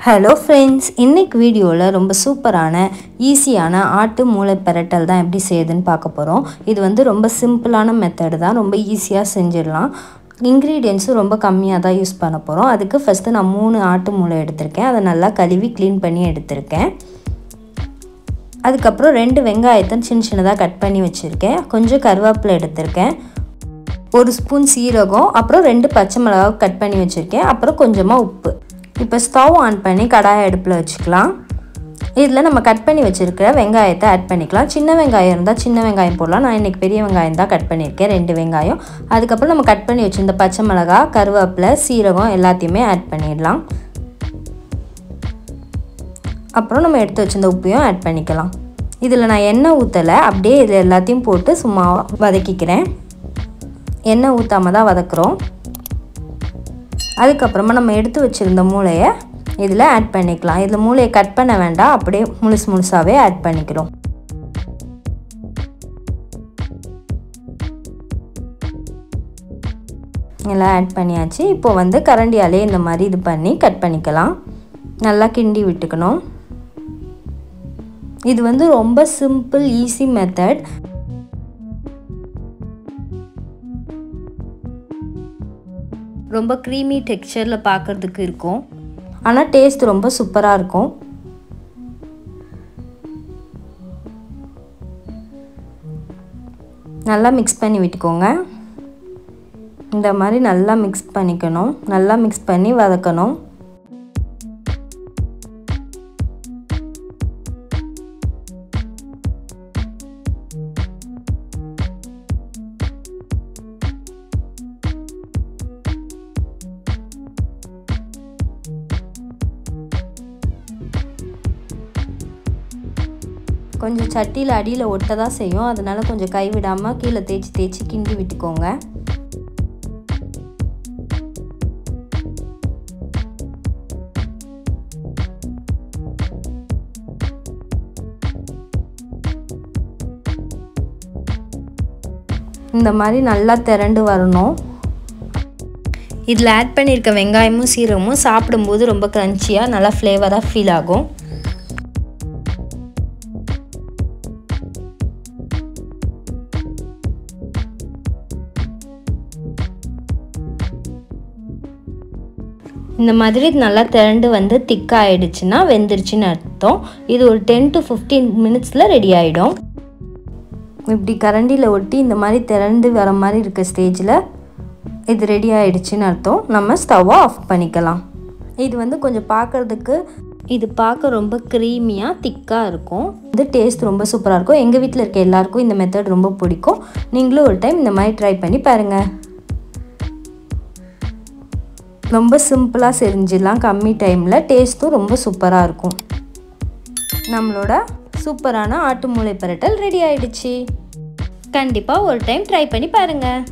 Hello friends, இன்னைக்கு வீடியோல ரொம்ப சூப்பரான ஈஸியான ஆட்டு மூளை பிரட்டல் தான் எப்படி செய்யுதுன்னு பார்க்க போறோம். இது வந்து ரொம்ப சிம்பிளான மெத்தட் தான், ரொம்ப ஈஸியா செஞ்சிரலாம். ingredients ரொம்ப கம்மியா தான் யூஸ் பண்ண போறோம். அதுக்கு ஃபர்ஸ்ட் நான் 3 ஆட்டு மூளை எடுத்துர்க்கேன். அதை நல்லா கழுவி க்ளீன் பண்ணி எடுத்துர்க்கேன். அதுக்கு அப்புறம் 2 வெங்காயத்தை சின்னதா கட் பண்ணி வச்சிருக்கேன். கொஞ்சம் கறிவேப்பிலை எடுத்துர்க்கேன். 1 ஸ்பூன் சீரகம், அப்புறம் 2 பச்சை மிளகாய் கட் பண்ணி வச்சிருக்கேன். அப்புறம் கொஞ்சமா உப்பு. இப்போ ஸ்டவ் ஆன் பண்ணி கடாய் அடுப்புல வச்சுக்கலாம். இதில் நம்ம கட் பண்ணி வச்சிருக்கிற வெங்காயத்தை ஆட் பண்ணிக்கலாம். சின்ன வெங்காயம் இருந்தால் சின்ன வெங்காயம் போடலாம். நான் இன்றைக்கி பெரிய வெங்காயம் தான் கட் பண்ணியிருக்கேன், 2 வெங்காயம். அதுக்கப்புறம் நம்ம கட் பண்ணி வச்சிருந்த பச்சை மிளகாய், கருவேப்பிலை, சீரகம் எல்லாத்தையுமே ஆட் பண்ணிடலாம். அப்புறம் நம்ம எடுத்து வச்சிருந்த உப்பையும் ஆட் பண்ணிக்கலாம். இதில் நான் எண்ணெய் ஊற்றலை, அப்படியே இதில் எல்லாத்தையும் போட்டு சும்மா வதக்கிக்கிறேன். எண்ணெய் ஊற்றாம தான் வதக்குறோம். அதுக்கப்புறமா நம்ம எடுத்து வச்சிருந்த மூளையை இதில் ஆட் பண்ணிக்கலாம். இதில் மூளையை கட் பண்ண வேண்டாம், அப்படியே முழுசாகவே ஆட் பண்ணிக்கிறோம். எல்லாம் ஆட் பண்ணியாச்சு. இப்போ வந்து கரண்டியாலே இந்த மாதிரி இது பண்ணி கட் பண்ணிக்கலாம். நல்லா கிண்டி விட்டுக்கணும். இது வந்து ரொம்ப சிம்பிள் ஈஸி மெத்தட். ரொம்ப க்ரீமி டெக்ஸ்சரில் பார்க்குறதுக்கு இருக்கும், ஆனால் டேஸ்ட் ரொம்ப சூப்பராக இருக்கும். நல்லா மிக்ஸ் பண்ணி விட்டுக்கோங்க. இந்த மாதிரி நல்லா மிக்ஸ் பண்ணிக்கணும். நல்லா மிக்ஸ் பண்ணி வதக்கணும். கொஞ்சம் சட்டியில் அடியில் ஒட்ட தான் செய்யும், அதனால் கொஞ்சம் கைவிடாமல் கீழே தேய்ச்சி கிண்டி விட்டுக்கோங்க. இந்த மாதிரி நல்லா திரண்டு வரணும். இதில் ஆட் பண்ணியிருக்க வெங்காயமும் சீரகமும் சாப்பிடும்போது ரொம்ப க்ரன்ச்சியாக நல்லா ஃப்ளேவராக ஃபீல் ஆகும். இந்த மாதிரி நல்லா திரண்டு வந்து திக்காக ஆகிடுச்சுன்னா வெந்துருச்சுன்னு அர்த்தம். இது ஒரு 10 to 15 மினிட்ஸில் ரெடி ஆகிடும். இப்படி கரண்டியில் ஒட்டி இந்த மாதிரி திரண்டு வர மாதிரி இருக்க ஸ்டேஜில் இது ரெடி ஆகிடுச்சின்னு அர்த்தம். நம்ம ஸ்டவ்வை ஆஃப் பண்ணிக்கலாம். இது வந்து கொஞ்சம் பார்க்க ரொம்ப க்ரீமியாக திக்காக இருக்கும். இது டேஸ்ட் ரொம்ப சூப்பராக இருக்கும். எங்கள் வீட்டில் இருக்க எல்லாருக்கும் இந்த மெத்தட் ரொம்ப பிடிக்கும். நீங்களும் ஒரு டைம் இந்த மாதிரி ட்ரை பண்ணி பாருங்கள். ரொம்ப சிம்பிளாக செஞ்சிடலாம், கம்மி டைமில். டேஸ்ட்டும் ரொம்ப சூப்பராக இருக்கும். நம்மளோட சூப்பரான ஆட்டு மூளை பிரட்டல் ரெடி ஆயிடுச்சு. கண்டிப்பாக ஒரு டைம் ட்ரை பண்ணி பாருங்கள்.